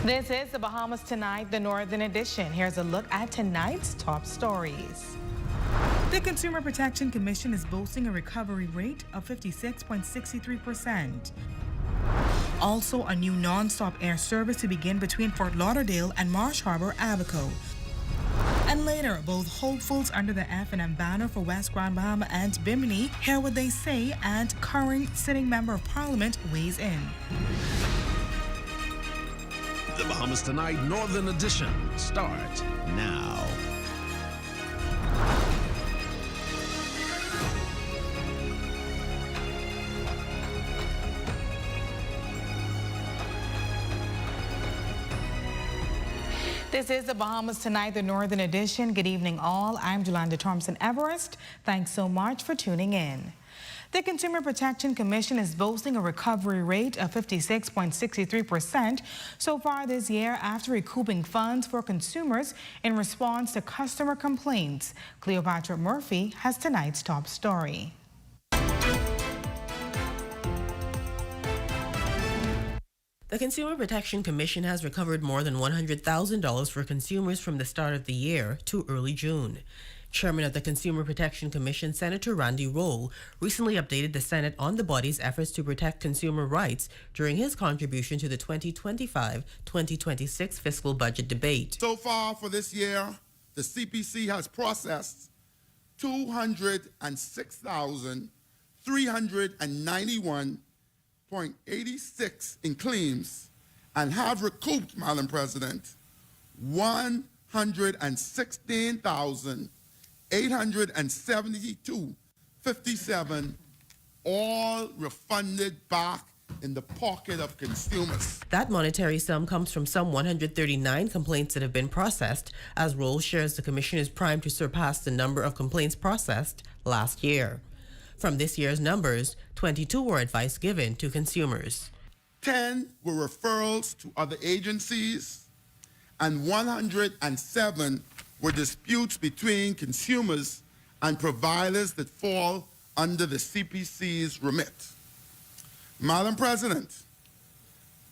This is the Bahamas Tonight, the Northern Edition. Here's a look at tonight's top stories. The Consumer Protection Commission is boasting a recovery rate of 56.63%. Also, a new non-stop air service to begin between Fort Lauderdale and Marsh Harbor, Abaco. And later, both hopefuls under the F&M banner for West Grand Bahama and Bimini hear what they say, and current sitting member of Parliament weighs in. The Bahamas Tonight Northern Edition starts now. This is the Bahamas Tonight, the Northern Edition. Good evening, all. I'm Jolanda Thompson-Everest. Thanks so much for tuning in. The Consumer Protection Commission is boasting a recovery rate of 56.63% so far this year after recouping funds for consumers in response to customer complaints. Cleopatra Murphy has tonight's top story. The Consumer Protection Commission has recovered more than $100,000 for consumers from the start of the year to early June. Chairman of the Consumer Protection Commission, Senator Randy Rolle, recently updated the Senate on the body's efforts to protect consumer rights during his contribution to the 2025-2026 fiscal budget debate. So far for this year, the CPC has processed 206,391.86 in claims and have recouped, Madam President, $116,872.57, all refunded back in the pocket of consumers. That monetary sum comes from some 139 complaints that have been processed. As Rolle shares, the Commission is primed to surpass the number of complaints processed last year. From this year's numbers, 22 were advice given to consumers. 10 were referrals to other agencies, and 107 were disputes between consumers and providers that fall under the CPC's remit. Madam President,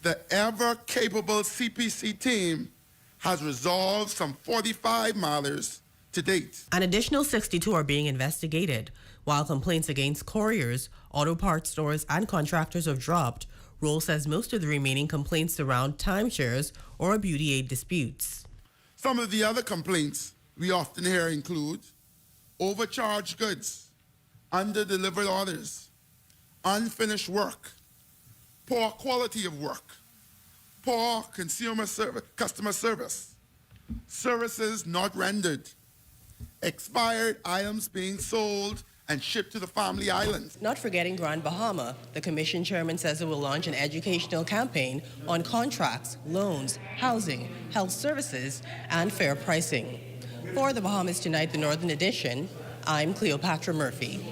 the ever-capable CPC team has resolved some 45 matters to date. An additional 62 are being investigated. While complaints against couriers, auto parts stores, and contractors have dropped, Rolle says most of the remaining complaints surround timeshares or beauty aid disputes. Some of the other complaints we often hear include overcharged goods, under-delivered orders, unfinished work, poor quality of work, poor customer service, services not rendered, expired items being sold and shipped to the family islands. Not forgetting Grand Bahama, the Commission Chairman says it will launch an educational campaign on contracts, loans, housing, health services, and fair pricing. For the Bahamas Tonight, the Northern Edition, I'm Cleopatra Murphy.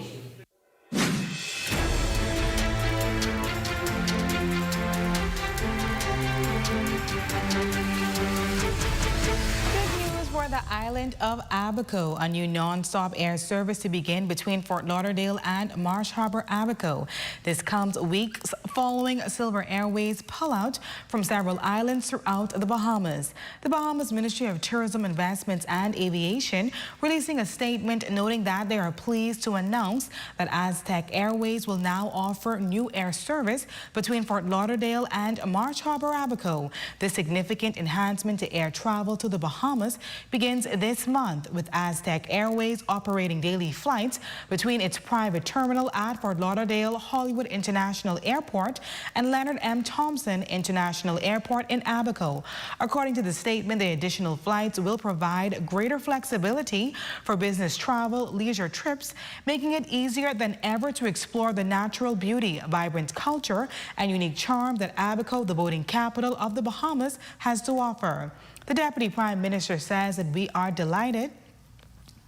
The island of Abaco, a new non-stop air service to begin between Fort Lauderdale and Marsh Harbor, Abaco. This comes weeks following Silver Airways' pullout from several islands throughout the Bahamas. The Bahamas Ministry of Tourism, Investments and Aviation releasing a statement noting that they are pleased to announce that Aztec Airways will now offer new air service between Fort Lauderdale and Marsh Harbor, Abaco. This significant enhancement to air travel to the Bahamas begins this month, with Aztec Airways operating daily flights between its private terminal at Fort Lauderdale Hollywood International Airport and Leonard M. Thompson International Airport in Abaco. According to the statement, the additional flights will provide greater flexibility for business travel, leisure trips, making it easier than ever to explore the natural beauty, vibrant culture, and unique charm that Abaco, the boating capital of the Bahamas, has to offer. The Deputy Prime Minister says that we are delighted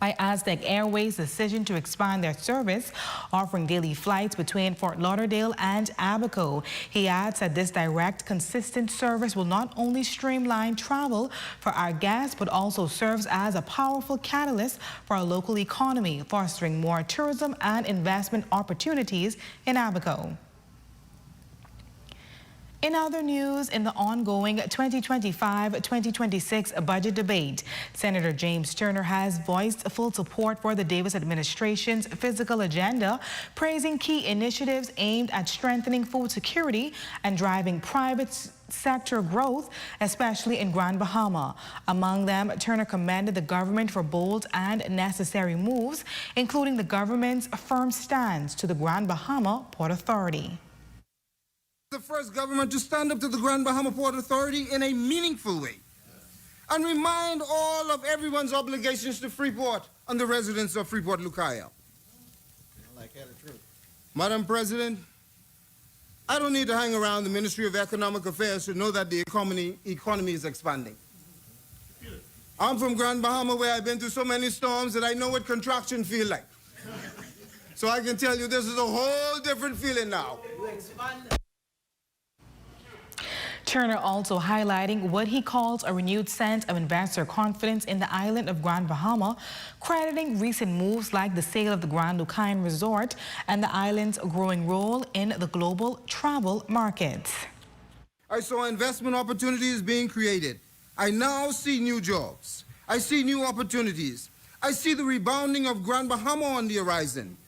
by Aztec Airways' decision to expand their service, offering daily flights between Fort Lauderdale and Abaco. He adds that this direct, consistent service will not only streamline travel for our guests, but also serves as a powerful catalyst for our local economy, fostering more tourism and investment opportunities in Abaco. In other news, in the ongoing 2025-2026 budget debate, Senator James Turner has voiced full support for the Davis administration's fiscal agenda, praising key initiatives aimed at strengthening food security and driving private sector growth, especially in Grand Bahama. Among them, Turner commended the government for bold and necessary moves, including the government's firm stance to the Grand Bahama Port Authority. The first government to stand up to the Grand Bahama Port Authority in a meaningful way and remind all of everyone's obligations to Freeport and the residents of Freeport, Lucaya. Madam President, I don't need to hang around the Ministry of Economic Affairs to know that the economy is expanding. I'm from Grand Bahama, where I've been through so many storms that I know what contraction feels like. So I can tell you this is a whole different feeling now. Turner also highlighting what he calls a renewed sense of investor confidence in the island of Grand Bahama, crediting recent moves like the sale of the Grand Lucayan Resort and the island's growing role in the global travel markets. I saw investment opportunities being created. I now see new jobs. I see new opportunities. I see the rebounding of Grand Bahama on the horizon.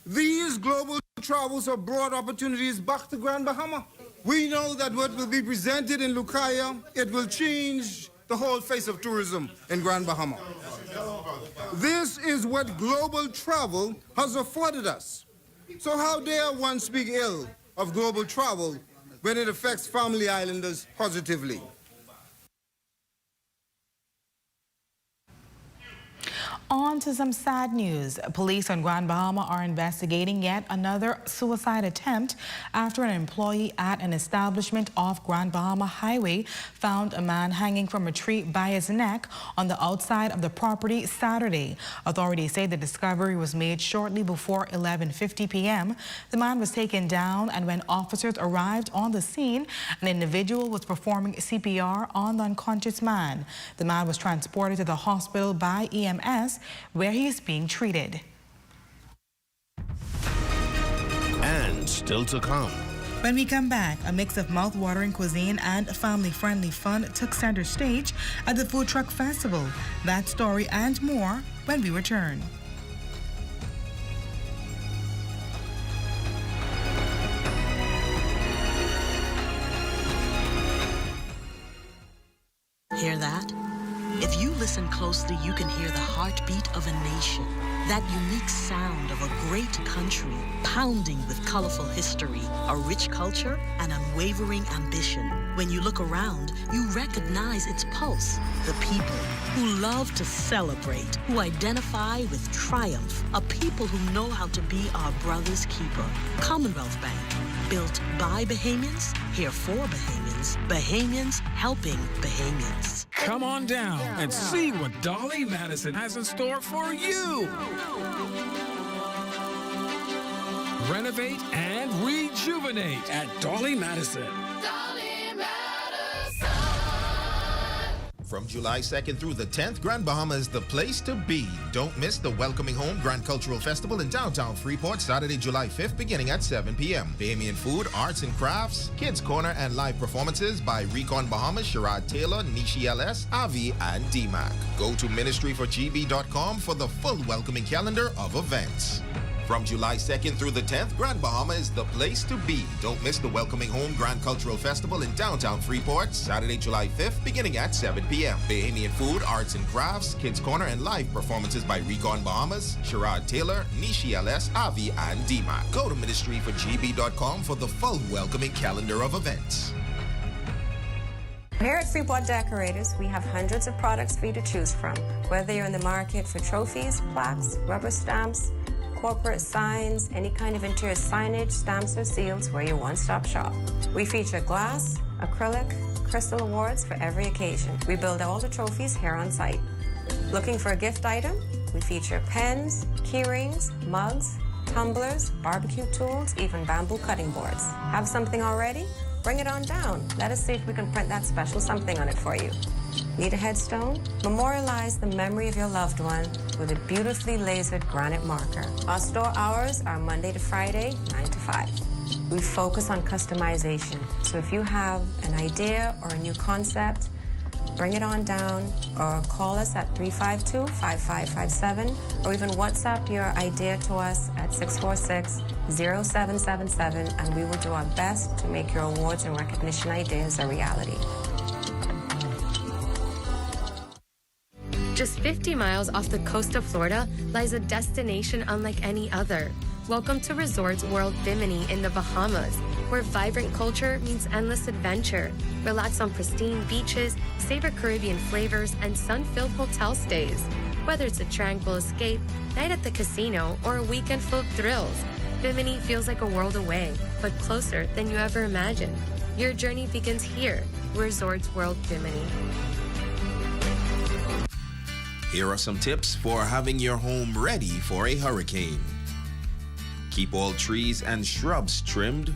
These global travels have brought opportunities back to Grand Bahama. We know that what will be presented in Lucaya, it will change the whole face of tourism in Grand Bahama. This is what global travel has afforded us. So how dare one speak ill of global travel when it affects family islanders positively? On to some sad news. Police on Grand Bahama are investigating yet another suicide attempt after an employee at an establishment off Grand Bahama Highway found a man hanging from a tree by his neck on the outside of the property Saturday. Authorities say the discovery was made shortly before 11:50 p.m. The man was taken down, and when officers arrived on the scene, an individual was performing CPR on the unconscious man. The man was transported to the hospital by EMS, where he is being treated. And still to come. When we come back, a mix of mouth-watering cuisine and family-friendly fun took center stage at the Food Truck Festival. That story and more when we return. Hear that? If you listen closely, you can hear the heartbeat of a nation. That unique sound of a great country, pounding with colorful history, a rich culture, and unwavering ambition. When you look around, you recognize its pulse. The people who love to celebrate, who identify with triumph, a people who know how to be our brother's keeper. Commonwealth Bank, built by Bahamians, here for Bahamians, Bahamians helping Bahamians. Come on down and see what Dolly Madison has in store for you. Renovate and rejuvenate at Dolly Madison. From July 2nd through the 10th, Grand Bahama is the place to be. Don't miss the Welcoming Home Grand Cultural Festival in downtown Freeport, Saturday, July 5th, beginning at 7 p.m. Bahamian food, arts and crafts, kids corner, and live performances by Recon Bahamas, Sherrod Taylor, Nishi LS, Avi, and DMAC. Go to ministryforgb.com for the full welcoming calendar of events. From July 2nd through the 10th, Grand Bahama is the place to be. Don't miss the Welcoming Home Grand Cultural Festival in downtown Freeport, Saturday, July 5th, beginning at 7 p.m. Bahamian food, arts and crafts, kids corner, and live performances by Recon Bahamas, Sherrod Taylor, Nishi LS, Avi, and DMAC. Go to ministryforgb.com for the full welcoming calendar of events. Here at Freeport Decorators, we have hundreds of products for you to choose from. Whether you're in the market for trophies, plaques, rubber stamps, corporate signs, any kind of interior signage, stamps, or seals, we're your one-stop shop. We feature glass, acrylic, crystal awards for every occasion. We build all the trophies here on site. Looking for a gift item? We feature pens, key rings, mugs, tumblers, barbecue tools, even bamboo cutting boards. Have something already? Bring it on down. Let us see if we can print that special something on it for you. Need a headstone? Memorialize the memory of your loved one with a beautifully lasered granite marker. Our store hours are Monday to Friday, 9 to 5. we focus on customization. So if you have an idea or a new concept, bring it on down or call us at 352-5557 or even WhatsApp your idea to us at 646-0777 and we will do our best to make your awards and recognition ideas a reality. Just 50 miles off the coast of Florida lies a destination unlike any other. Welcome to Resorts World Bimini in the Bahamas, where vibrant culture means endless adventure. Relax on pristine beaches, savor Caribbean flavors, and sun-filled hotel stays. Whether it's a tranquil escape, night at the casino, or a weekend full of thrills, Bimini feels like a world away, but closer than you ever imagined. Your journey begins here, Resorts World Bimini. Here are some tips for having your home ready for a hurricane. Keep all trees and shrubs trimmed.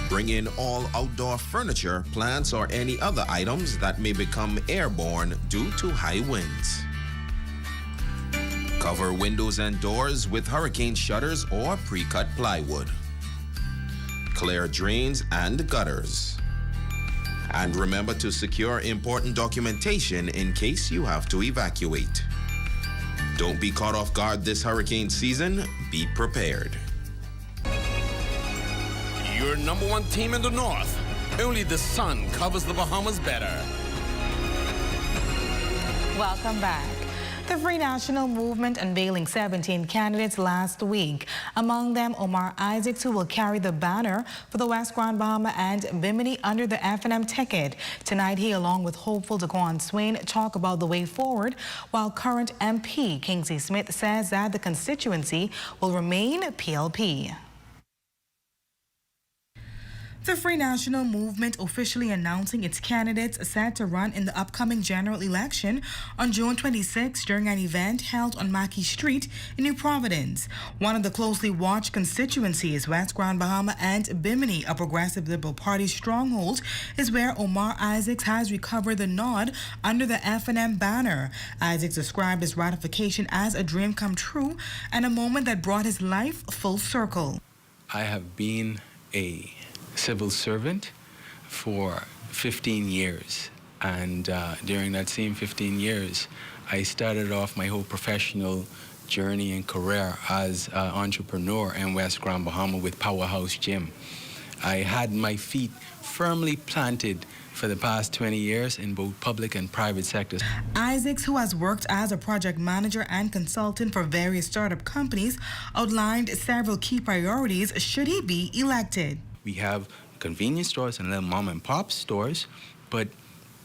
Bring in all outdoor furniture, plants, or any other items that may become airborne due to high winds. Cover windows and doors with hurricane shutters or pre-cut plywood. Clear drains and gutters. And remember to secure important documentation in case you have to evacuate. Don't be caught off guard this hurricane season. Be prepared. Your number one team in the north. Only the sun covers the Bahamas better. Welcome back. The Free National Movement unveiling 17 candidates last week. Among them, Omar Isaacs, who will carry the banner for the West Grand Bahama and Bimini under the F&M ticket. Tonight, he, along with hopeful Daquan Swain, talk about the way forward, while current MP Kingsley Smith says that the constituency will remain PLP. The Free National Movement officially announcing its candidates set to run in the upcoming general election on June 26 during an event held on Mackey Street in New Providence. One of the closely watched constituencies, West Grand Bahama and Bimini, a progressive Liberal Party stronghold, is where Omar Isaacs has recovered the nod under the F&M banner. Isaacs described his ratification as a dream come true and a moment that brought his life full circle. I have been a civil servant for 15 years, and during that same 15 years I started off my whole professional journey and career as an entrepreneur in West Grand Bahama with Powerhouse Gym. I had my feet firmly planted for the past 20 years in both public and private sectors. Isaacs, who has worked as a project manager and consultant for various startup companies, outlined several key priorities should he be elected. We have convenience stores and little mom and pop stores, but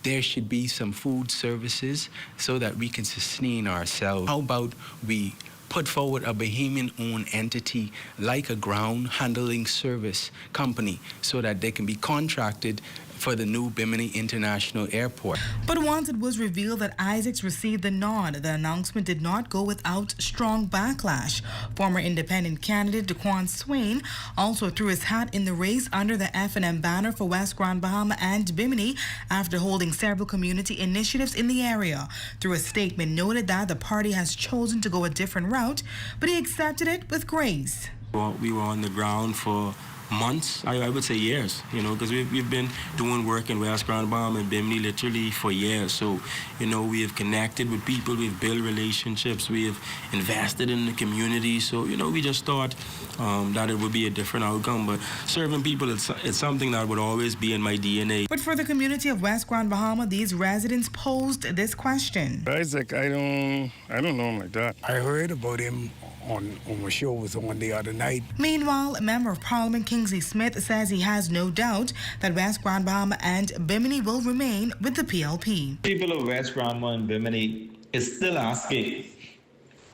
there should be some food services so that we can sustain ourselves. How about we put forward a Bahamian-owned entity like a ground handling service company so that they can be contracted for the new Bimini International Airport. But once it was revealed that Isaacs received the nod, the announcement did not go without strong backlash. Former independent candidate Daquan Swain also threw his hat in the race under the F&M banner for West Grand Bahama and Bimini after holding several community initiatives in the area. Through a statement, noted that the party has chosen to go a different route, but he accepted it with grace. We were on the ground for months, I would say years, because we've been doing work in West Grand Bahama and Bimini literally for years. So, we have connected with people, we've built relationships, we have invested in the community. So, we just thought that it would be a different outcome. But serving people, it's something that would always be in my DNA. But for the community of West Grand Bahama, these residents posed this question. Isaac, I don't know him like that. I heard about him on my show was on the other night. Meanwhile, Member of Parliament Kingsley Smith says he has no doubt that West Grand Bahama and Bimini will remain with the PLP. People of West Grand Bahama and Bimini is still asking,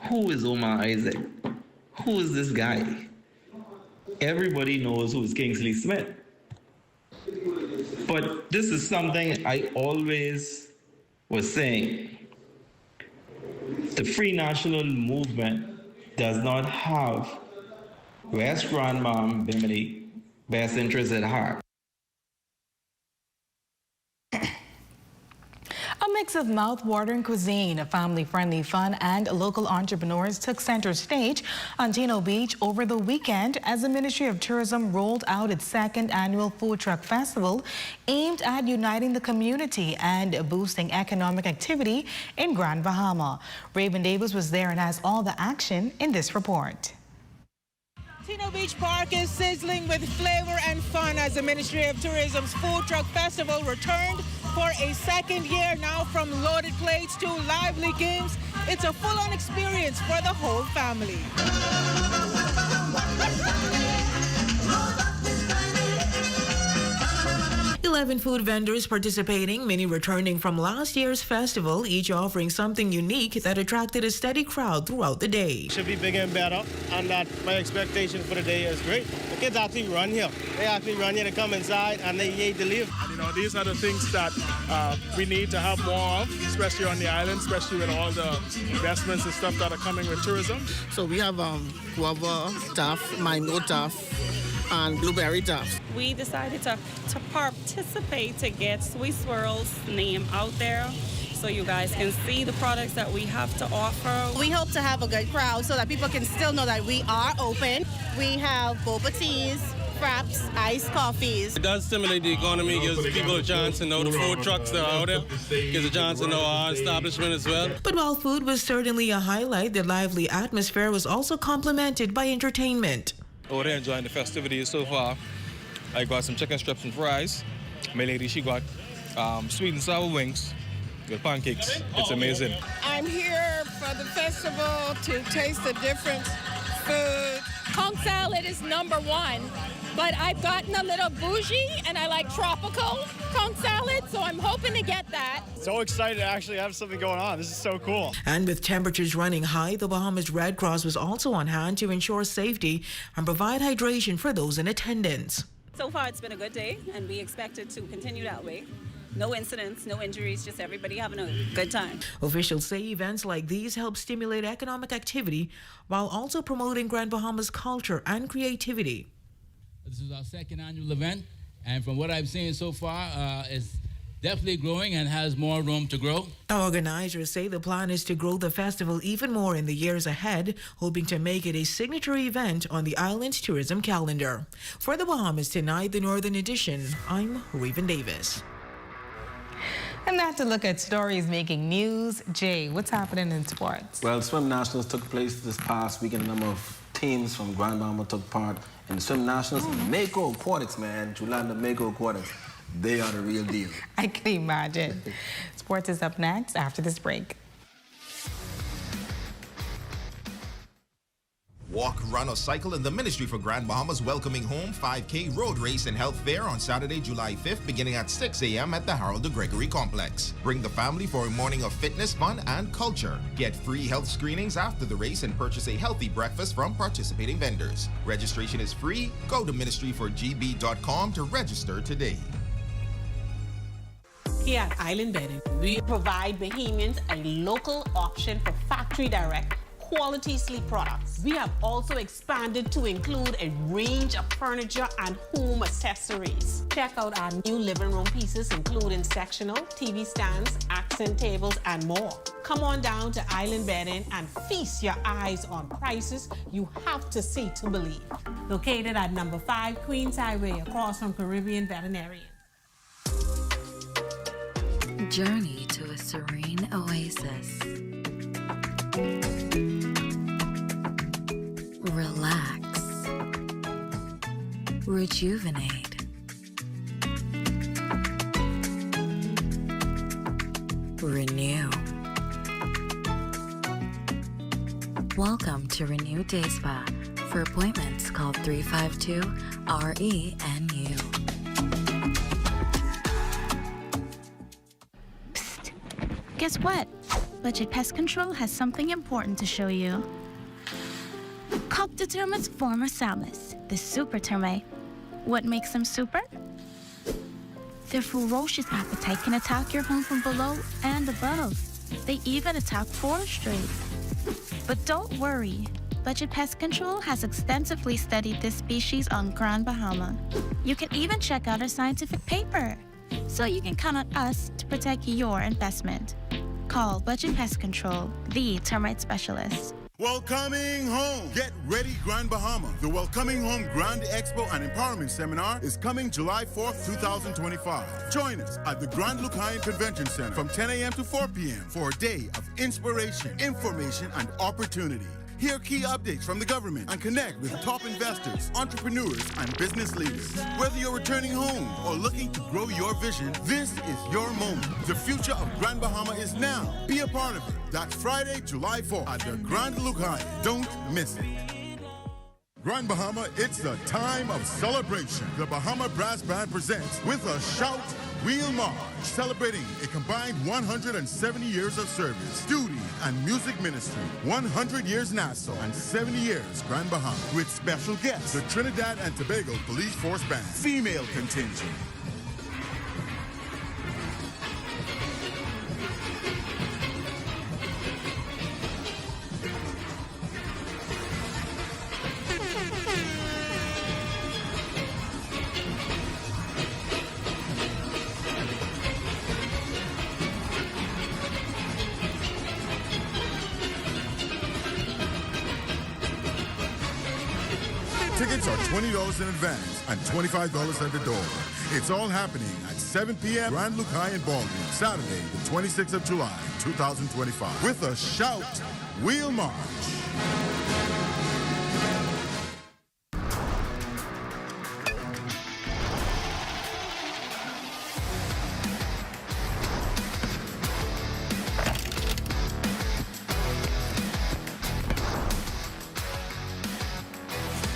who is Omar Isaac? Who is this guy? Everybody knows who is Kingsley Smith. But this is something I always was saying. The Free National Movement does not have West Grand Bahama and Bimini best interests at heart. A mix of mouth-watering cuisine, family-friendly fun, and local entrepreneurs took center stage on Tino Beach over the weekend as the Ministry of Tourism rolled out its second annual Food Truck Festival aimed at uniting the community and boosting economic activity in Grand Bahama. Raven Davis was there and has all the action in this report. Tino Beach Park is sizzling with flavor and fun as the Ministry of Tourism's Food Truck Festival returned for a second year now. From loaded plates to lively games, it's a full-on experience for the whole family. 11 food vendors participating, many returning from last year's festival, each offering something unique that attracted a steady crowd throughout the day. Should be bigger and better, and that my expectation for the day is great. The kids actually run here. They actually run here to come inside, and they eat to leave. And, these are the things that we need to have more of, especially on the island, especially with all the investments and stuff that are coming with tourism. So we have guava tough, mango tough, and blueberry tough. We decided to participate to get Sweet Swirl's name out there so you guys can see the products that we have to offer. We hope to have a good crowd so that people can still know that we are open. We have boba teas, fraps, iced coffees. It does stimulate the economy, gives people a chance to know the food trucks that are out there, gives a chance to know our establishment as well. But while food was certainly a highlight, the lively atmosphere was also complemented by entertainment. Over there enjoying the festivities so far. I got some chicken strips and fries. My lady, she got sweet and sour wings with pancakes. It's amazing. I'm here for the festival to taste the different food. Conch salad is #1, but I've gotten a little bougie and I like tropical conch salad, so I'm hoping to get that. So excited to actually have something going on. This is so cool. And with temperatures running high, the Bahamas Red Cross was also on hand to ensure safety and provide hydration for those in attendance. So far, it's been a good day, and we expect it to continue that way. No incidents, no injuries, just everybody having a good time. Officials say events like these help stimulate economic activity while also promoting Grand Bahama's culture and creativity. This is our second annual event, and from what I've seen so far, it's definitely growing and has more room to grow. Organizers say the plan is to grow the festival even more in the years ahead, hoping to make it a signature event on the island's tourism calendar. For the Bahamas Tonight, the Northern Edition, I'm Raven Davis. And now to look at stories making news. Jay, what's happening in sports? Well, Swim Nationals took place this past weekend. A number of teams from Grand Bahama took part in the Swim Nationals. And the Mako Aquatics, man, Julanda Mako Aquatics, they are the real deal. I can imagine. Sports is up next after this break. Walk, run, or cycle in the Ministry for Grand Bahama's Welcoming Home 5K Road Race and Health Fair on Saturday, July 5th, beginning at 6 a.m. at the Harold de Gregory Complex. Bring the family for a morning of fitness, fun, and culture. Get free health screenings after the race and purchase a healthy breakfast from participating vendors. Registration is free. Go to ministryforgb.com to register today. Here at Island Bedding, we provide Bahamians a local option for factory direct quality sleep products. We have also expanded to include a range of furniture and home accessories. Check out our new living room pieces, including sectional, TV stands, accent tables, and more. Come on down to Island Bedding and feast your eyes on prices you have to see to believe. Located at number 5 Queens Highway, across from Caribbean Veterinarian. Journey to a serene oasis. Relax. Rejuvenate. Renew. Welcome to Renew Day Spa. For appointments, call 352-RENU. Psst. Guess what? Budget Pest Control has something important to show you. Coq de termites former Salus, the super termite. What makes them super? Their ferocious appetite can attack your home from below and above. They even attack forestry. But don't worry, Budget Pest Control has extensively studied this species on Grand Bahama. You can even check out our scientific paper. so you can count on us to protect your investment. Call Budget Pest Control, the termite specialist. Welcoming Home. Get ready, Grand Bahama. The Welcoming Home Grand Expo and Empowerment Seminar is coming July 4th, 2025. Join us at the Grand Lucayan Convention Center from 10 a.m. to 4 p.m. for a day of inspiration, information, and opportunity. Hear key updates from the government and connect with top investors, entrepreneurs, and business leaders. Whether you're returning home or looking to grow your vision, this is your moment. The future of Grand Bahama is now. Be a part of it. That's Friday, July 4th at the Grand Lucayan. Don't miss it. Grand Bahama, it's the time of celebration. The Bahama Brass Band presents With a Shout, Wheel March, celebrating a combined 170 years of service, duty, and music ministry. 100 years Nassau and 70 years Grand Bahama. With special guests, the Trinidad and Tobago Police Force Band, female contingent. Tickets are $20 in advance and $25 at the door. It's all happening at 7 p.m. Grand Lucayan Ballroom, Saturday, the 26th of July, 2025. With a shout, Wheel March.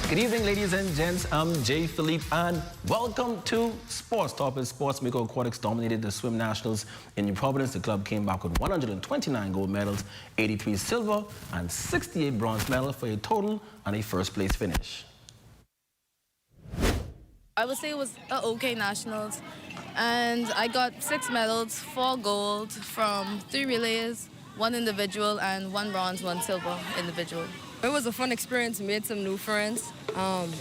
Good evening, ladies and gents. I'm Jay Philippe, and welcome to Sports Topics. Sports Mako Aquatics dominated the swim nationals in New Providence. The club came back with 129 gold medals, 83 silver, and 68 bronze medals for a total and a first-place finish. I would say it was an okay nationals, and I got 6 medals, 4 gold from 3 relays, 1 individual, and 1 bronze, 1 silver individual. It was a fun experience, made some new friends.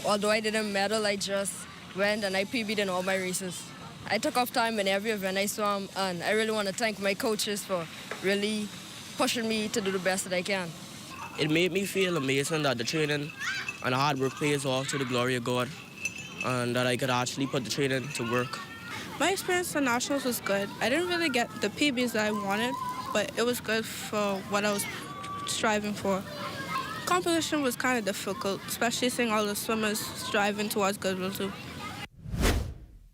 Although I didn't medal, I just went and I PB'd in all my races. I took off time in every event I swam, and I really want to thank my coaches for really pushing me to do the best that I can. It made me feel amazing that the training and the hard work pays off to the glory of God, and that I could actually put the training to work. My experience at Nationals was good. I didn't really get the PBs that I wanted, but it was good for what I was striving for. Competition was kind of difficult, especially seeing all the swimmers striving towards goodwill too.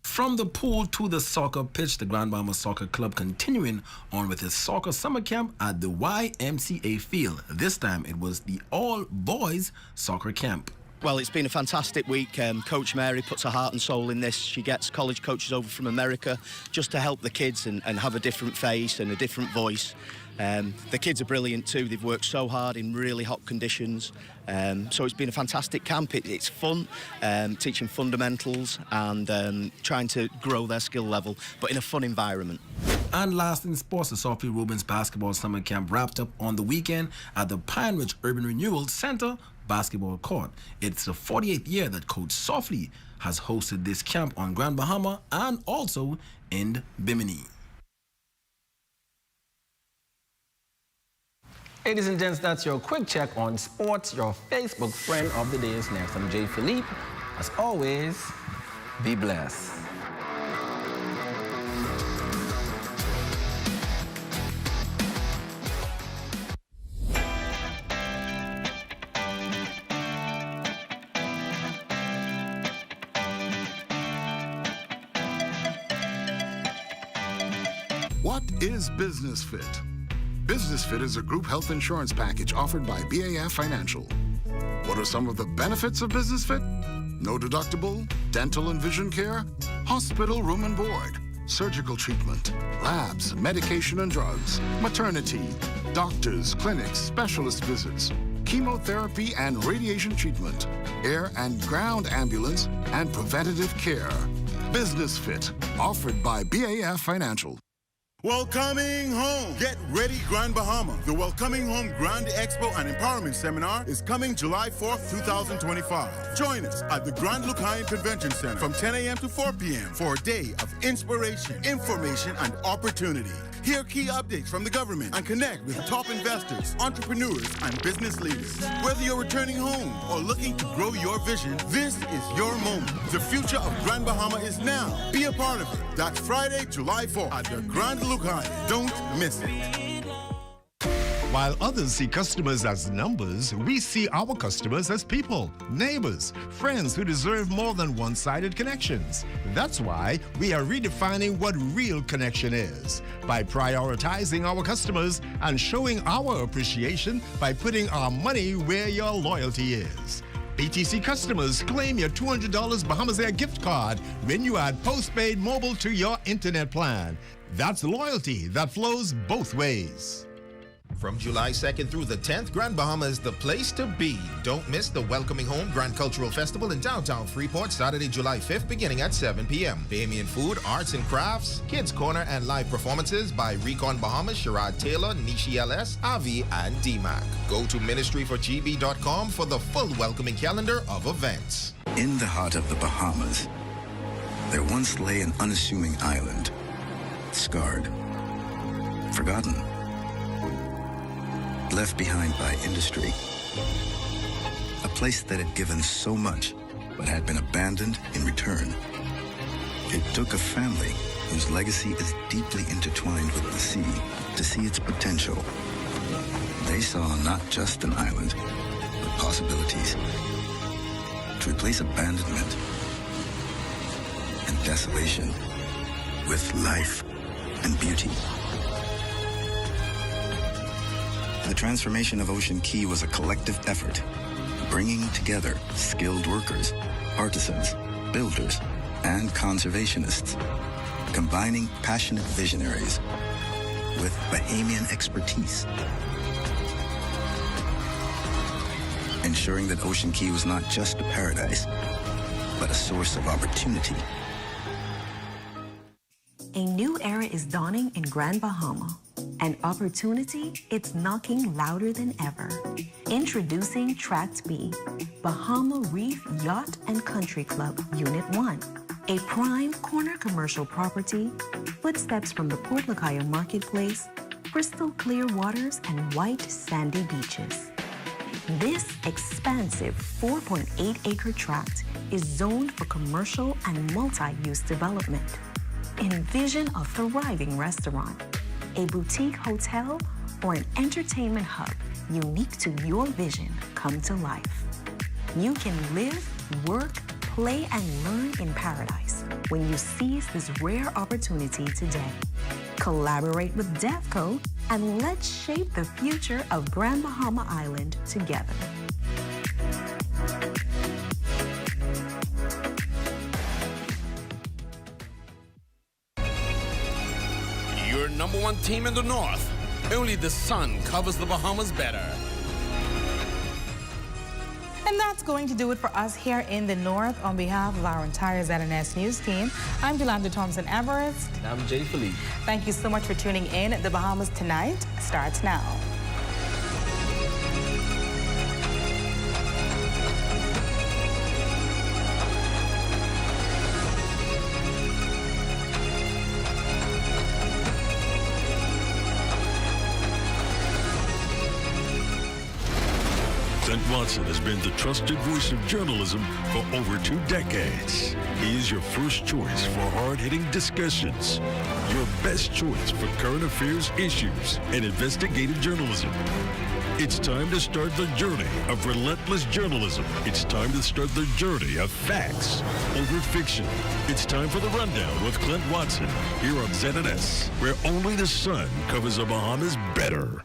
From the pool to the soccer pitch, the Grand Bahama Soccer Club continuing on with its soccer summer camp at the YMCA field. This time it was the all-boys soccer camp. Well, it's been a fantastic week. Coach Mary puts her heart and soul in this. She gets college coaches over from America just to help the kids and have a different face and a different voice. The kids are brilliant too. They've worked so hard in really hot conditions. So it's been a fantastic camp. It's fun, teaching fundamentals and trying to grow their skill level, but in a fun environment. And last in sports, the Sophie Rubens basketball summer camp wrapped up on the weekend at the Pine Ridge Urban Renewal Center basketball court. It's the 48th year that Coach Softly has hosted this camp on Grand Bahama and also in Bimini. Ladies and gents, that's your quick check on sports. Your Facebook friend of the day is next. I'm Jay Philippe. As always, be blessed. What is Business Fit? Business Fit is a group health insurance package offered by BAF Financial. What are some of the benefits of Business Fit? No deductible, dental and vision care, hospital room and board, surgical treatment, labs, medication and drugs, maternity, doctors, clinics, specialist visits, chemotherapy and radiation treatment, air and ground ambulance, and preventative care. Business Fit, offered by BAF Financial. Welcoming home. Get ready, Grand Bahama. The Welcoming Home Grand Expo and Empowerment Seminar is coming July 4th, 2025. Join us at the Grand Lucayan Convention Center from 10 a.m. to 4 p.m. for a day of inspiration, information, and opportunity. Hear key updates from the government and connect with top investors, entrepreneurs, and business leaders. Whether you're returning home or looking to grow your vision, this is your moment. The future of Grand Bahama is now. Be a part of it. That's Friday, July 4th at the Grand Lucayan. Don't miss it. While others see customers as numbers, we see our customers as people, neighbors, friends who deserve more than one-sided connections. That's why we are redefining what real connection is by prioritizing our customers and showing our appreciation by putting our money where your loyalty is. BTC customers, claim your $200 Bahamas Air gift card when you add postpaid mobile to your internet plan. That's loyalty that flows both ways. From July 2nd through the 10th, Grand Bahama is the place to be. Don't miss the Welcoming Home Grand Cultural Festival in downtown Freeport, Saturday, July 5th, beginning at 7 p.m. Bahamian food, arts and crafts, kids corner, and live performances by Recon Bahamas, Sherrod Taylor, Nishi LS, Avi, and DMAC. Go to ministryforgb.com for the full welcoming calendar of events. In the heart of the Bahamas, there once lay an unassuming island, scarred, forgotten, left behind by industry. A place that had given so much, but had been abandoned in return. It took a family whose legacy is deeply intertwined with the sea to see its potential. They saw not just an island, but possibilities to replace abandonment and desolation with life and beauty. The transformation of Ocean Key was a collective effort, bringing together skilled workers, artisans, builders, and conservationists, combining passionate visionaries with Bahamian expertise, ensuring that Ocean Key was not just a paradise, but a source of opportunity. A new era is dawning in Grand Bahama. An opportunity, it's knocking louder than ever. Introducing Tract B, Bahama Reef Yacht and Country Club Unit 1, a prime corner commercial property, footsteps from the Port Lucayo Marketplace, crystal clear waters and white sandy beaches. This expansive 4.8-acre tract is zoned for commercial and multi-use development. Envision a thriving restaurant, a boutique hotel, or an entertainment hub unique to your vision come to life. You can live, work, play, and learn in paradise when you seize this rare opportunity today. Collaborate with DEFCO and let's shape the future of Grand Bahama Island together. Your number one team in the North. Only the sun covers the Bahamas better. And that's going to do it for us here in the North. On behalf of our entire ZNS News team, I'm Yolanda Thompson-Everest. And I'm Jay Philippe. Thank you so much for tuning in. The Bahamas Tonight starts now. Watson has been the trusted voice of journalism for over 2 decades. He is your first choice for hard-hitting discussions, your best choice for current affairs issues and investigative journalism. It's time to start the journey of relentless journalism. It's time to start the journey of facts over fiction. It's time for the Rundown with Clint Watson here on ZNS, where only the sun covers the Bahamas better.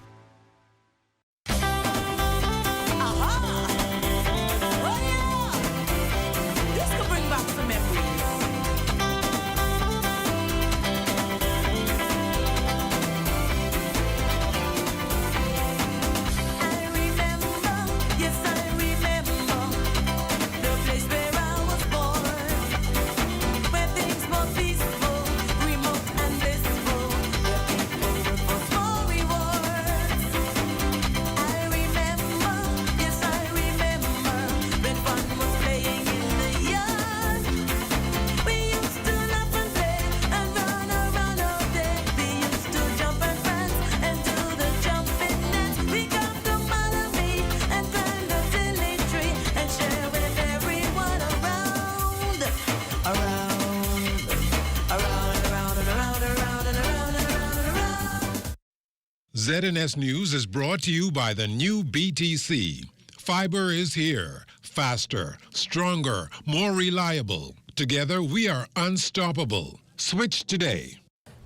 ZNS News is brought to you by the new BTC. Fiber is here. Faster, stronger, more reliable. Together, we are unstoppable. Switch today.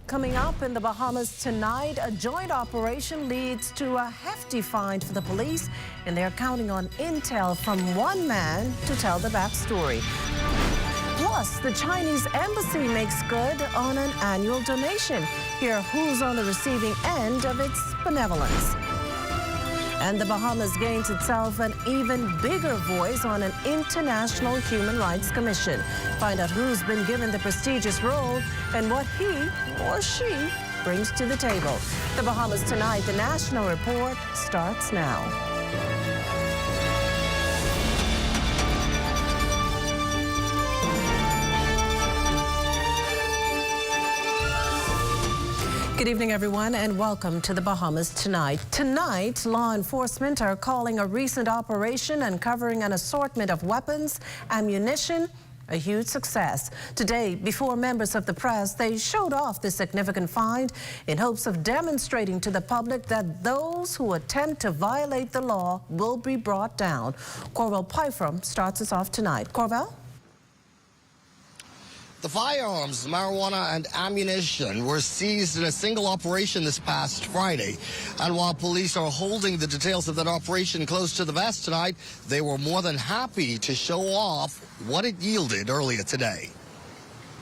Coming up in the Bahamas tonight, a joint operation leads to a hefty fine for the police, and they're counting on intel from one man to tell the backstory. Plus, the Chinese embassy makes good on an annual donation. Hear who's on the receiving end of its benevolence. And the Bahamas gains itself an even bigger voice on an international human rights commission. Find out who's been given the prestigious role and what he or she brings to the table. The Bahamas Tonight, the National Report, starts now. Good evening, everyone, and welcome to the Bahamas Tonight. Tonight, law enforcement are calling a recent operation uncovering an assortment of weapons, ammunition, a huge success. Today, before members of the press, they showed off this significant find in hopes of demonstrating to the public that those who attempt to violate the law will be brought down. Corwell Pyfrom starts us off tonight. Corwell? The firearms, marijuana, and ammunition were seized in a single operation this past Friday. And while police are holding the details of that operation close to the vest tonight, they were more than happy to show off what it yielded earlier today.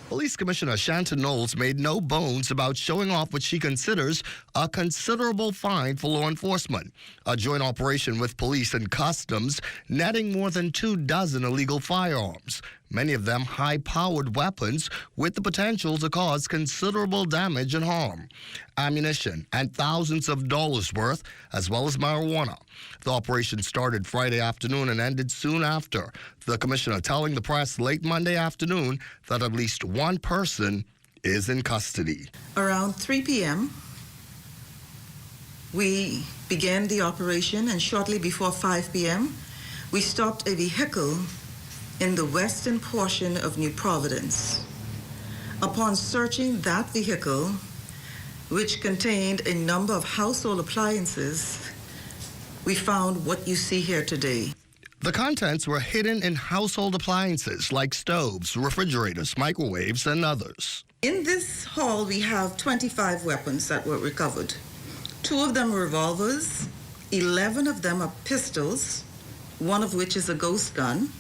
Police Commissioner Shanton Knowles made no bones about showing off what she considers a considerable find for law enforcement. A joint operation with police and customs netting more than 24 illegal firearms, many of them high-powered weapons with the potential to cause considerable damage and harm, ammunition, and thousands of dollars worth, as well as marijuana. The operation started Friday afternoon and ended soon after, the commissioner telling the press late Monday afternoon that at least one person is in custody. Around 3 p.m., we began the operation, and shortly before 5 p.m., we stopped a vehicle in the western portion of New Providence. Upon searching that vehicle, which contained a number of household appliances, we found what you see here today. The contents were hidden in household appliances like stoves, refrigerators, microwaves, and others. In this haul, we have 25 weapons that were recovered. 2 of them are revolvers, 11 of them are pistols, one of which is a ghost gun,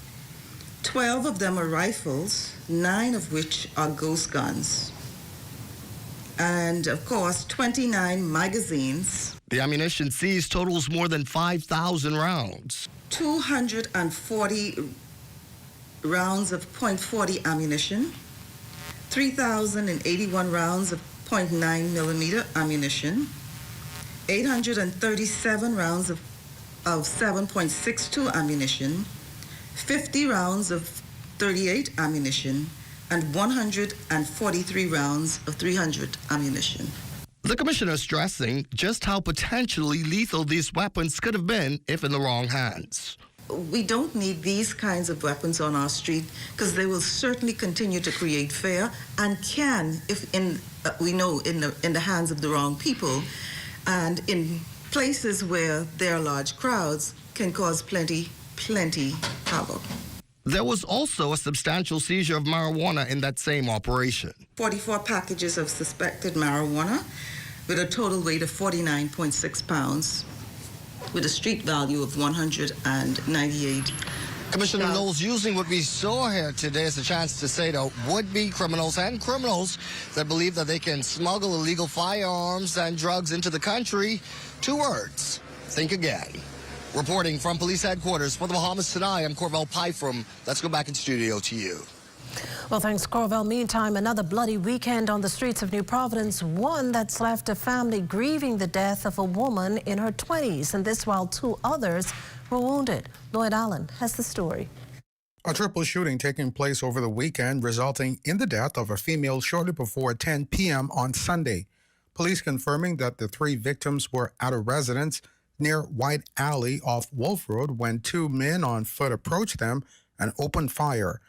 12 of them are rifles, 9 of which are ghost guns, and of course 29 magazines. The ammunition seized totals more than 5,000 rounds. 240 rounds of .40 ammunition, 3,081 rounds of .9 millimeter ammunition, 837 rounds of 7.62 ammunition, 50 rounds of 38 ammunition, and 143 rounds of 300 ammunition. The commissioner stressing just how potentially lethal these weapons could have been if in the wrong hands. We don't need these kinds of weapons on our street because they will certainly continue to create fear and can, if we know in the hands of the wrong people, and in places where there are large crowds, can cause plenty havoc. There was also a substantial seizure of marijuana in that same operation. 44 packages of suspected marijuana with a total weight of 49.6 pounds with a street value of 198. Commissioner Knowles using what we saw here today as a chance to say to would-be criminals and criminals that believe that they can smuggle illegal firearms and drugs into the country, 2 words: think again. Reporting from police headquarters for the Bahamas Tonight, I'm Corwell Pyfrom. Let's go back in studio to you. Well, thanks, Corwell. Meantime, another bloody weekend on the streets of New Providence, one that's left a family grieving the death of a woman in her 20s, and this while 2 others were wounded. Lloyd Allen has the story. A triple shooting taking place over the weekend, resulting in the death of a female shortly before 10 p.m. on Sunday. Police confirming that the 3 victims were at a residence near White Alley off Wolf Road when 2 men on foot approached them and opened fire.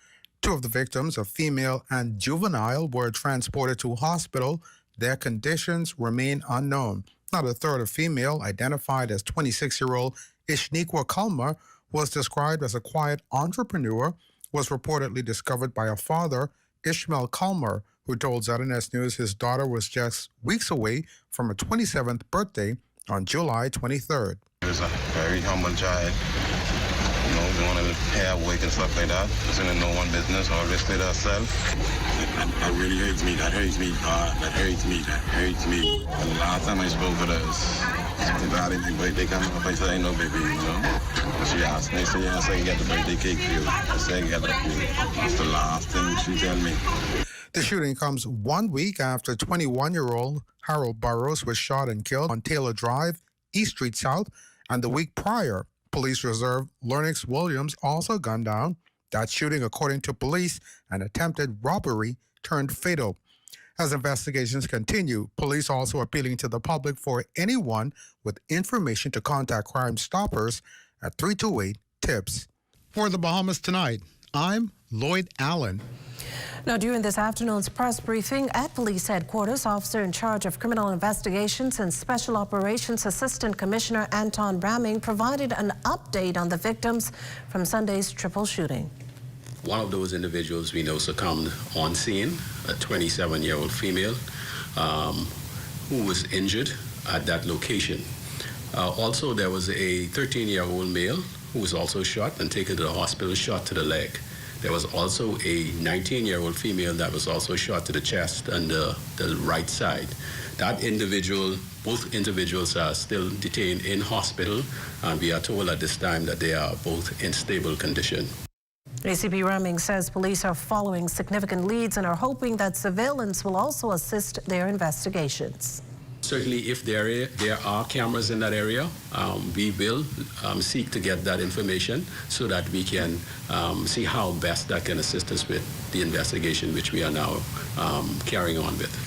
2 of the victims, a female and juvenile, were transported to hospital. Their conditions remain unknown. Now, the third, a female identified as 26-year-old Ishniqua Kalmar, was described as a quiet entrepreneur, was reportedly discovered by her father, Ishmael Kalmar, who told ZNS News his daughter was just weeks away from her 27th birthday on July 23rd. He was a very humble child. You know, we want to hair work and stuff like that. Doesn't know one business, always stay to herself. That really hurts me. That hurts me. That hurts me. That hurts me. The last time I spoke with her, she got my birthday coming up. I said, ain't no baby, you know. And she asked me, I said, yeah, I said, you got the birthday cake for you. I said, you got that for you. That's the last thing she tell me. The shooting comes 1 week after 21-year-old Harold Burrows was shot and killed on Taylor Drive, East Street South, and the week prior, Police Reserve Lennox Williams also gunned down. That shooting, according to police, an attempted robbery turned fatal. As investigations continue, police also appealing to the public for anyone with information to contact Crime Stoppers at 328-TIPS. For the Bahamas Tonight, I'm Lloyd Allen. Now, during this afternoon's press briefing at police headquarters, officer in charge of criminal investigations and special operations Assistant Commissioner Anton Bramming provided an update on the victims from Sunday's triple shooting. One of those individuals we know succumbed on scene, a 27-year-old female who was injured at that location. Also, there was a 13-year-old male who was also shot and taken to the hospital, shot to the leg. There was also a 19-year-old female that was also shot to the chest and the right side. That individual, both individuals are still detained in hospital, and we are told at this time that they are both in stable condition. ACP Ramming says police are following significant leads and are hoping that surveillance will also assist their investigations. Certainly, if there are cameras in that area, we will seek to get that information so that we can see how best that can assist us with the investigation which we are now carrying on with.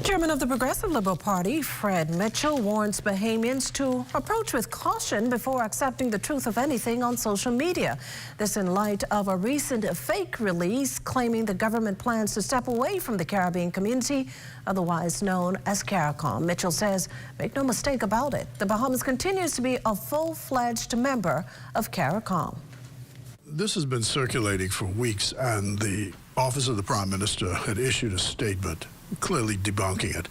Chairman of the Progressive Liberal Party, Fred Mitchell, warns Bahamians to approach with caution before accepting the truth of anything on social media. This in light of a recent fake release claiming the government plans to step away from the Caribbean community, otherwise known as CARICOM. Mitchell says, make no mistake about it, the Bahamas continues to be a full-fledged member of CARICOM. This has been circulating for weeks, and the Office of the Prime Minister had issued a statement clearly debunking it.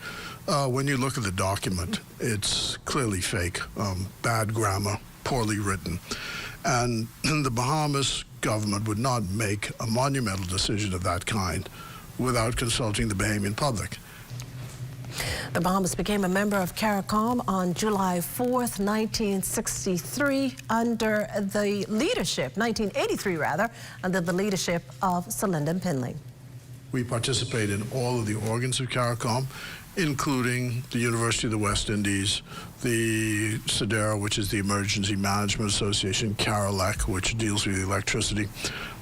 When you look at the document, it's clearly fake, bad grammar, poorly written. And the Bahamas government would not make a monumental decision of that kind without consulting the Bahamian public. The Bahamas became a member of CARICOM on July 4th, 1963, under the leadership, 1983 rather, under the leadership of Sir Lyndon Pinley. We participate in all of the organs of CARICOM, including the University of the West Indies, the SEDERA, which is the Emergency Management Association, CARILEC, which deals with electricity,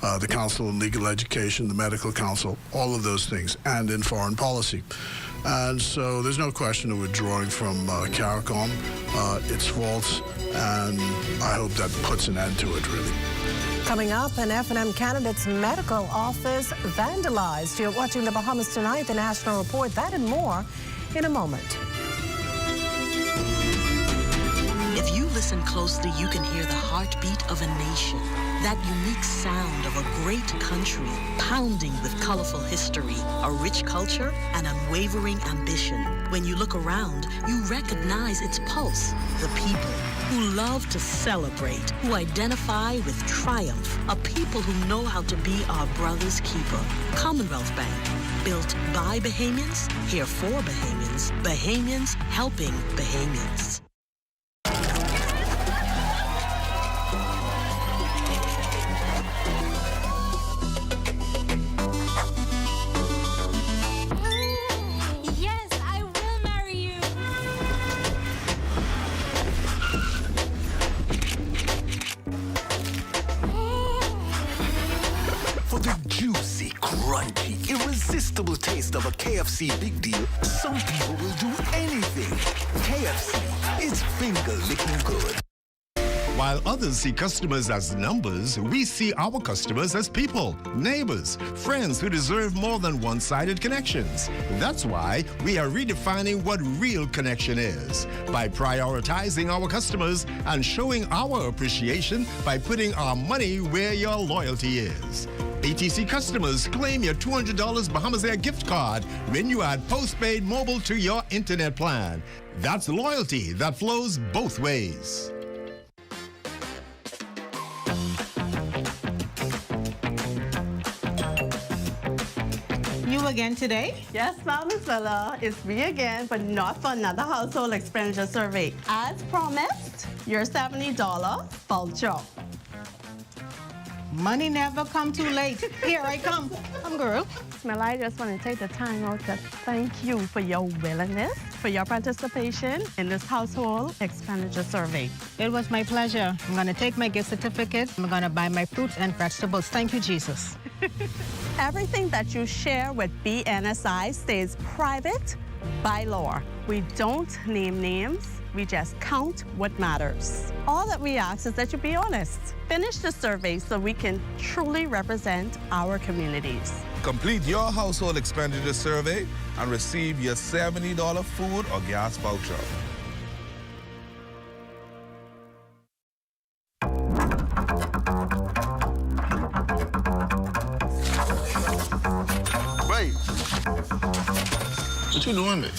the Council on Legal Education, the Medical Council, all of those things, and in foreign policy. And so there's no question of withdrawing from CARICOM. It's false, and I hope that puts an end to it, really. Coming up, an F&M candidate's medical office vandalized. You're watching the Bahamas Tonight, the National Report. That and more in a moment. If you listen closely, you can hear the heartbeat of a nation. That unique sound of a great country, pounding with colorful history, a rich culture, and unwavering ambition. When you look around, you recognize its pulse, the people who love to celebrate, who identify with triumph, a people who know how to be our brother's keeper. Commonwealth Bank, built by Bahamians, here for Bahamians, Bahamians helping Bahamians. Irresistible taste of a KFC big deal, some people will do anything. KFC is finger licking good. While others see customers as numbers, we see our customers as people, neighbors, friends who deserve more than one-sided connections. That's why we are redefining what real connection is by prioritizing our customers and showing our appreciation by putting our money where your loyalty is. BTC customers, claim your $200 Bahamas Air gift card when you add postpaid mobile to your internet plan. That's loyalty that flows both ways. You again today? Yes, Venezuela, it's me again, but not for another household expenditure survey. As promised, your $70 voucher. Money never come too late. Here I come. I'm girl. Smell, I just want to take the time out to thank you for your willingness, for your participation in this household expenditure survey. It was my pleasure. I'm going to take my gift certificate. I'm going to buy my fruits and vegetables. Thank you, Jesus. Everything that you share with BNSI stays private by law. We don't name names. We just count what matters. All that we ask is that you be honest. Finish the survey so we can truly represent our communities. Complete your household expenditure survey and receive your $70 food or gas voucher. Wait. What you doing, man?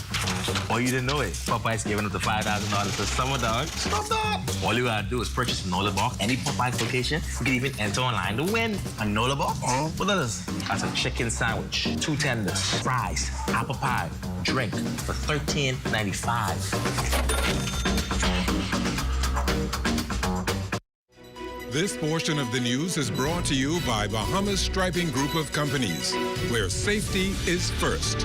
Oh, you didn't know it? Popeye's giving up the $5,000 for summer, dog. Stop that! All you gotta do is purchase a NOLA box, any Popeye's location. You can even enter online to win a NOLA box. What is this? That's a chicken sandwich, 2 tenders, fries, apple pie, drink for $13.95. This portion of the news is brought to you by Bahamas Striping Group of Companies, where safety is first.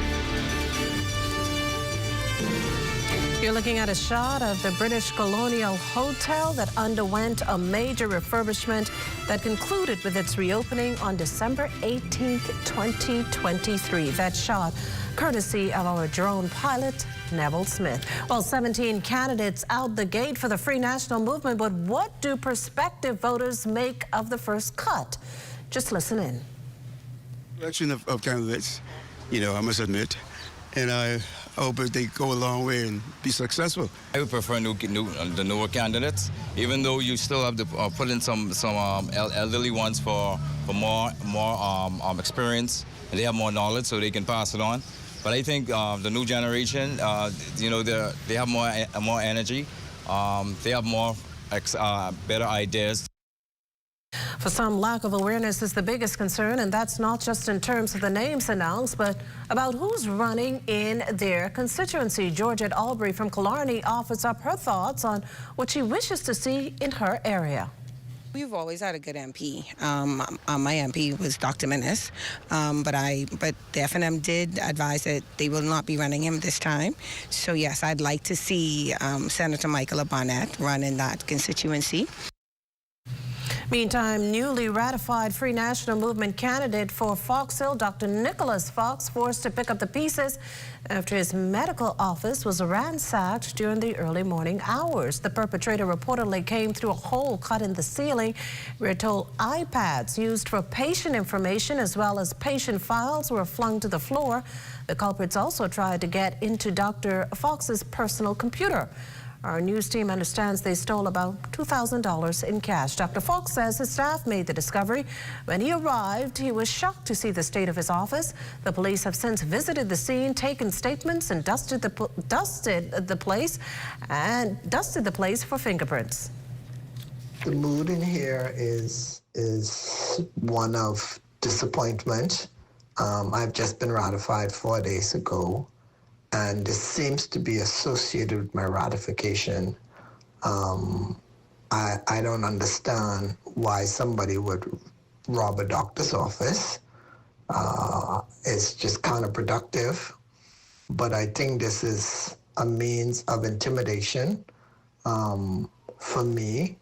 You're looking at a shot of the British Colonial Hotel that underwent a major refurbishment that concluded with its reopening on December 18th, 2023. That shot courtesy of our drone pilot, Neville Smith. Well, 17 candidates out the gate for the Free National Movement, but what do prospective voters make of the first cut? Just listen in. Election of candidates, you know, I must admit, and I hope they go a long way and be successful. I would prefer the newer candidates, even though you still have to put in some elderly ones for more experience, and they have more knowledge so they can pass it on. But I think the new generation, you know, they have more energy, they have more better ideas. For some, lack of awareness is the biggest concern, and that's not just in terms of the names announced, but about who's running in their constituency. Georgette Albury from Killarney offers up her thoughts on what she wishes to see in her area. We've always had a good MP. My MP was Dr. Minnis, but the FNM did advise that they will not be running him this time. So yes, I'd like to see Senator Michael Barnett run in that constituency. Meantime, newly ratified Free National Movement candidate for Fox Hill, Dr. Nicholas Fox, forced to pick up the pieces after his medical office was ransacked during the early morning hours. The perpetrator reportedly came through a hole cut in the ceiling. We're told iPads used for patient information as well as patient files were flung to the floor. The culprits also tried to get into Dr. Fox's personal computer. Our news team understands they stole about $2,000 in cash. Dr. Fox says his staff made the discovery. When he arrived, he was shocked to see the state of his office. The police have since visited the scene, taken statements, and dusted the place for fingerprints. The mood in here is one of disappointment. I've just been ratified 4 days ago. And this seems to be associated with my ratification. I don't understand why somebody would rob a doctor's office. It's just counterproductive. But I think this is a means of intimidation for me,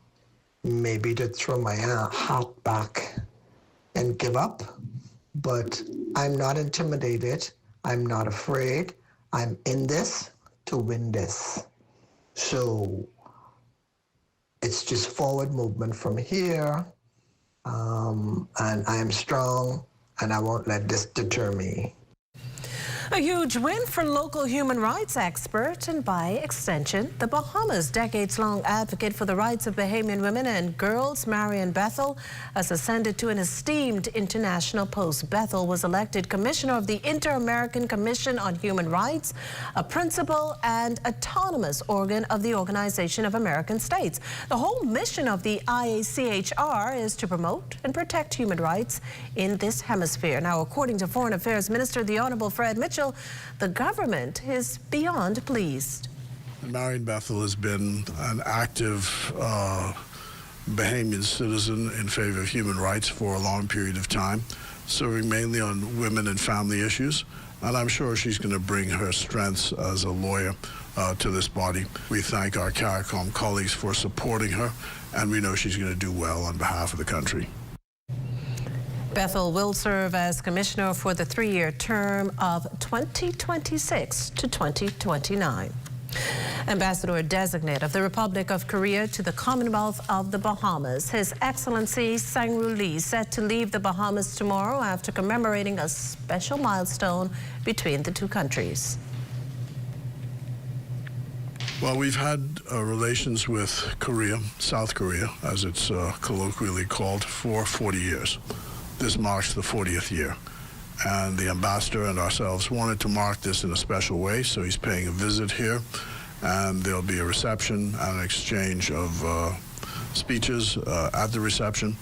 maybe to throw my hat back and give up. But I'm not intimidated. I'm not afraid. I'm in this to win this. So it's just forward movement from here. And I am strong, and I won't let this deter me. A huge win for local human rights expert and, by extension, the Bahamas' decades-long advocate for the rights of Bahamian women and girls, Marian Bethel, has ascended to an esteemed international post. Bethel was elected Commissioner of the Inter-American Commission on Human Rights, a principal and autonomous organ of the Organization of American States. The whole mission of the IACHR is to promote and protect human rights in this hemisphere. Now, according to Foreign Affairs Minister, the Honorable Fred Mitchell, the government is beyond pleased. Marian Bethel has been an active Bahamian citizen in favor of human rights for a long period of time, serving mainly on women and family issues. And I'm sure she's going to bring her strengths as a lawyer to this body. We thank our CARICOM colleagues for supporting her, and we know she's going to do well on behalf of the country. Bethel will serve as commissioner for the 3-year term of 2026 to 2029. Ambassador-designate of the Republic of Korea to the Commonwealth of the Bahamas, His Excellency Sang-Ru Lee, set to leave the Bahamas tomorrow after commemorating a special milestone between the two countries. Well, we've had relations with Korea, South Korea, as it's colloquially called, for 40 years. This marks the 40th year, and the ambassador and ourselves wanted to mark this in a special way, so he's paying a visit here, and there'll be a reception and an exchange of speeches at the reception.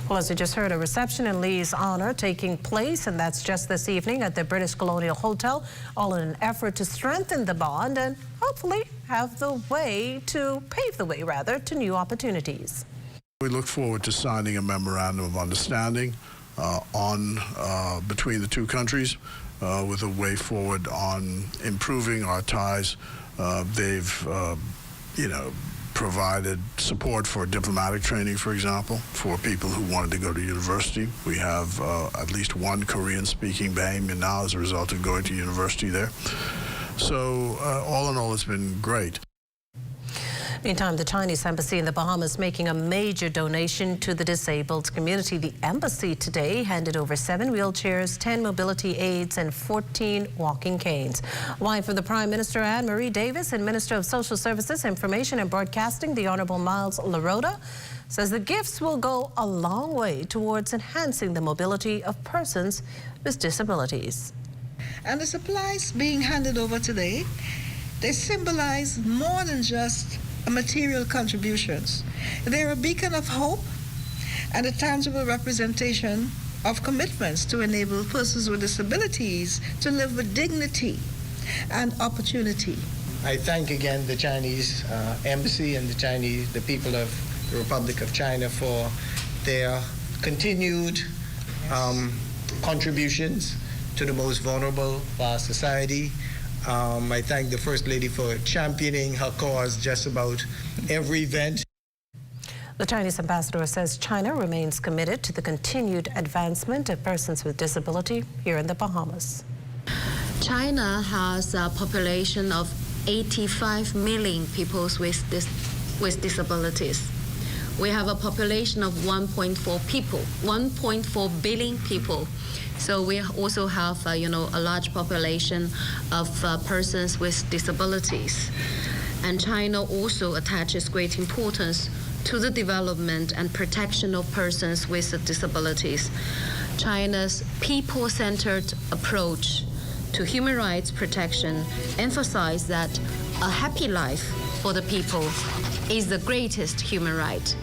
Well, as you just heard, a reception in Lee's honor taking place, and that's just this evening at the British Colonial Hotel, all in an effort to strengthen the bond and hopefully pave the way to new opportunities. We look forward to signing a memorandum of understanding between the two countries with a way forward on improving our ties. They've, provided support for diplomatic training, for example, for people who wanted to go to university. We have at least one Korean-speaking Bahamian now as a result of going to university there. So all in all, it's been great. Meantime, the Chinese embassy in the Bahamas making a major donation to the disabled community. The embassy today handed over 7 wheelchairs, 10 mobility aids, and 14 walking canes. Wife of the Prime Minister, Anne-Marie Davis, and Minister of Social Services, Information and Broadcasting, the Honorable Miles Larota, says the gifts will go a long way towards enhancing the mobility of persons with disabilities. And the supplies being handed over today, they symbolize more than just material contributions. They're a beacon of hope and a tangible representation of commitments to enable persons with disabilities to live with dignity and opportunity. I thank again the Chinese embassy and the people of the Republic of China for their continued contributions to the most vulnerable of our society. I thank the First Lady for championing her cause just about every event. The Chinese ambassador says China remains committed to the continued advancement of persons with disability here in the Bahamas. China has a population of 85 million people with disabilities. We have a population of 1.4 billion people. So we also have, a large population of persons with disabilities. And China also attaches great importance to the development and protection of persons with disabilities. China's people-centered approach to human rights protection emphasizes that a happy life for the people is the greatest human right.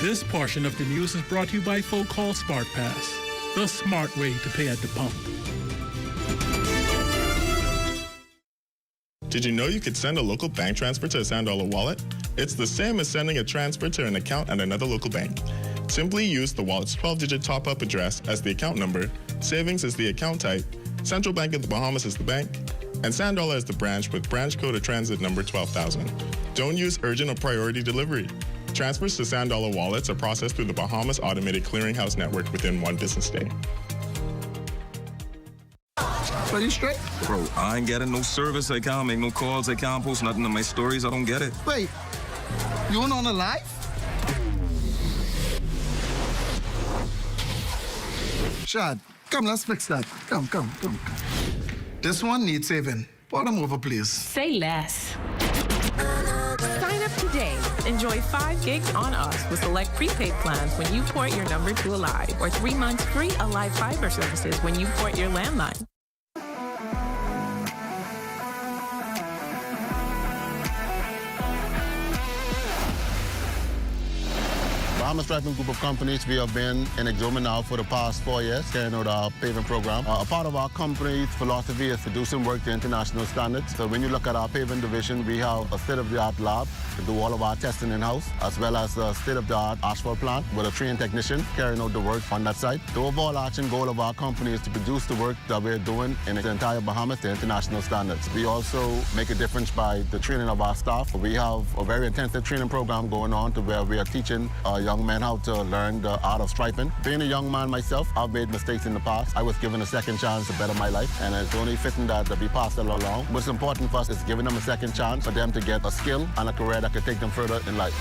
This portion of the news is brought to you by Folk Call Smart Pass, the smart way to pay at the pump. Did you know you could send a local bank transfer to a Sand Dollar wallet? It's the same as sending a transfer to an account at another local bank. Simply use the wallet's 12-digit top-up address as the account number, savings as the account type, Central Bank of the Bahamas as the bank, and Sand Dollar as the branch with branch code or transit number 12,000. Don't use urgent or priority delivery. Transfers to Sand Dollar wallets are processed through the Bahamas Automated Clearinghouse Network within 1 business day. Are you straight? Bro, I ain't getting no service. I can't make no calls. I can't post nothing on my stories. I don't get it. Wait, You want on a live? Shad, come, let's fix that. Come. This one needs saving. Pour them over, please. Say less. Sign up today. Enjoy 5 gigs on us with select prepaid plans when you port your number to Alive, or 3 months free Alive Fiber services when you port your landline. Bahamas Striping Group of Companies, we have been in Exuma now for the past 4 years, carrying out our paving program. A part of our company's philosophy is to do some work to international standards. So when you look at our paving division, we have a state-of-the-art lab to do all of our testing in-house, as well as a state-of-the-art asphalt plant with a trained technician carrying out the work on that site. The overarching goal of our company is to produce the work that we're doing in the entire Bahamas to international standards. We also make a difference by the training of our staff. We have a very intensive training program going on to where we are teaching young men how to learn the art of striping. Being a young man myself, I've made mistakes in the past. I was given a second chance to better my life, and it's only fitting that we pass it along. What's important for us is giving them a second chance for them to get a skill and a career that could take them further in life.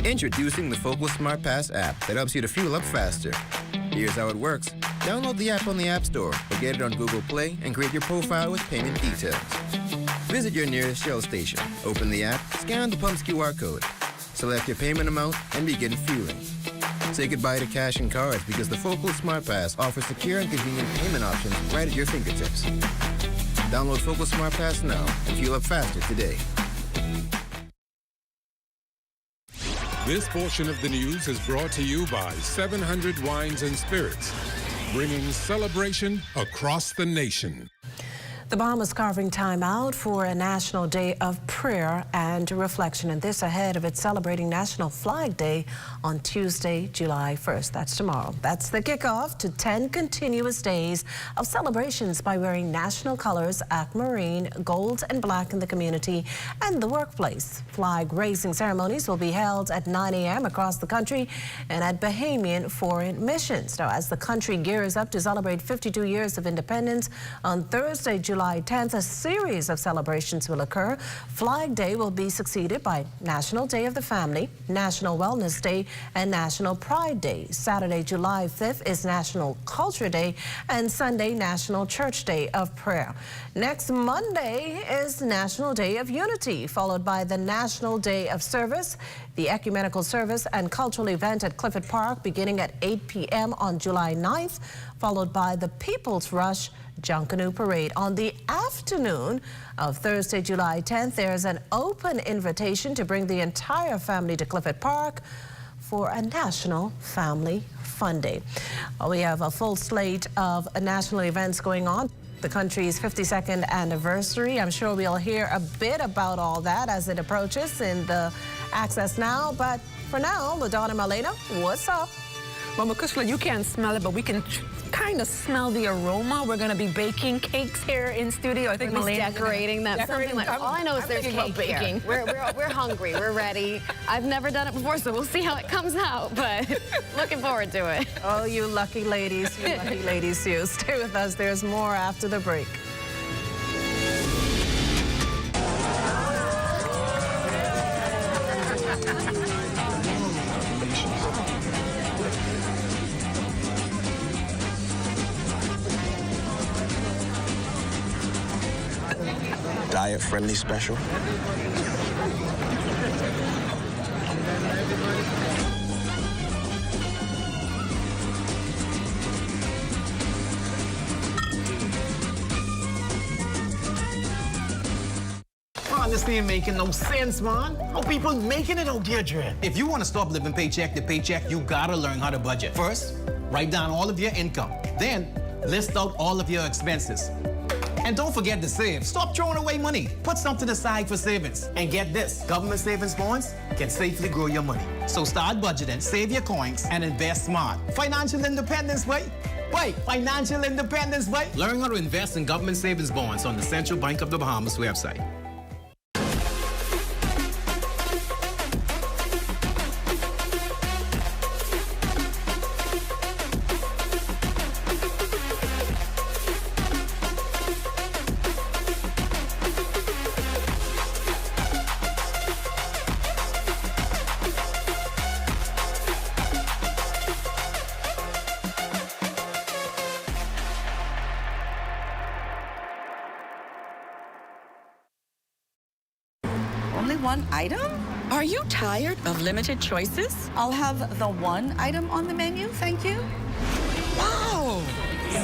Introducing the Focal Smart Pass app that helps you to fuel up faster. Here's how it works. Download the app on the App Store or get it on Google Play and create your profile with payment details. Visit your nearest Shell station. Open the app, scan the pump's QR code, select your payment amount, and begin fueling. Say goodbye to cash and cards because the Focal Smart Pass offers secure and convenient payment options right at your fingertips. Download Focal Smart Pass now and fuel up faster today. This portion of the news is brought to you by 700 Wines and Spirits, bringing celebration across the nation. The Bahamas carving time out for a National Day of Prayer and Reflection, and this ahead of it celebrating National Flag Day on Tuesday, July 1st. That's tomorrow. That's the kickoff to 10 continuous days of celebrations by wearing national colors, aquamarine, gold and black in the community and the workplace. Flag raising ceremonies will be held at 9 a.m. across the country and at Bahamian foreign missions. Now, as the country gears up to celebrate 52 years of independence on Thursday, July 10th, a series of celebrations will occur. Flag Day will be succeeded by National Day of the Family, National Wellness Day, and National Pride Day. Saturday, July 5th is National Culture Day, and Sunday, National Church Day of Prayer. Next Monday is National Day of Unity, followed by the National Day of Service, the Ecumenical Service and Cultural Event at Clifford Park beginning at 8 p.m. on July 9th, followed by the People's Rush Junkanoo Parade. On the afternoon of Thursday, July 10th, there's an open invitation to bring the entire family to Clifford Park for a National Family Fun Day. We have a full slate of national events going on. The country's 52nd anniversary. I'm sure we'll hear a bit about all that as it approaches in the Access Now. But for now, LaDonna Malena, what's up? Well, Makushla, you can't smell it, but we can kind of smell the aroma. We're going to be baking cakes here in studio. I think Malena decorating that. Something like, all I know is there's cake here. We're hungry. We're ready. I've never done it before, so we'll see how it comes out, but looking forward to it. Oh, you lucky ladies, you. Stay with us. There's more after the break. diet-friendly special. Man, this ain't making no sense, man. How people making it out here, Dre? If you want to stop living paycheck to paycheck, you gotta learn how to budget. First, write down all of your income. Then, list out all of your expenses. And don't forget to save. Stop throwing away money. Put something aside for savings. And get this, government savings bonds can safely grow your money. So start budgeting, save your coins, and invest smart. Financial independence, boy. Wait, financial independence, boy. Learn how to invest in government savings bonds on the Central Bank of the Bahamas website. Only one item? Are you tired of limited choices? I'll have the one item on the menu, thank you. Wow!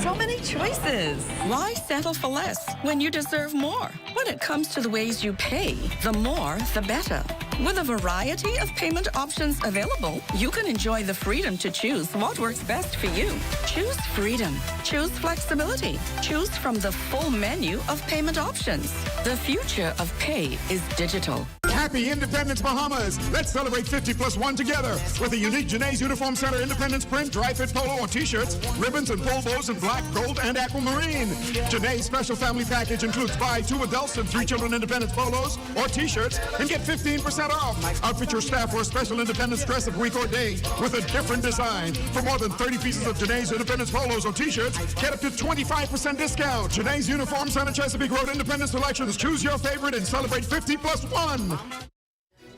So many choices. Why settle for less when you deserve more? When it comes to the ways you pay, the more, the better. With a variety of payment options available, you can enjoy the freedom to choose what works best for you. Choose freedom. Choose flexibility. Choose from the full menu of payment options. The future of pay is digital. Happy Independence Bahamas! Let's celebrate 50+1 together with a unique Janae's Uniform Center Independence print, dry fit polo or t-shirts, ribbons and pole bows in black, gold, and aquamarine. Janae's special family package includes buy 2 adults and 3 children Independence polos or t-shirts and get 15% off. Outfit your staff for a special Independence dress of week or day with a different design. For more than 30 pieces of Janae's Independence polos or t-shirts, get up to 25% discount. Janae's Uniform Center Chesapeake Road Independence Selections. Choose your favorite and celebrate 50+1.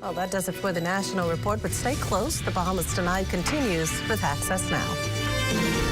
Well, that does it for the National Report, but stay close. The Bahamas Tonight continues with Access Now.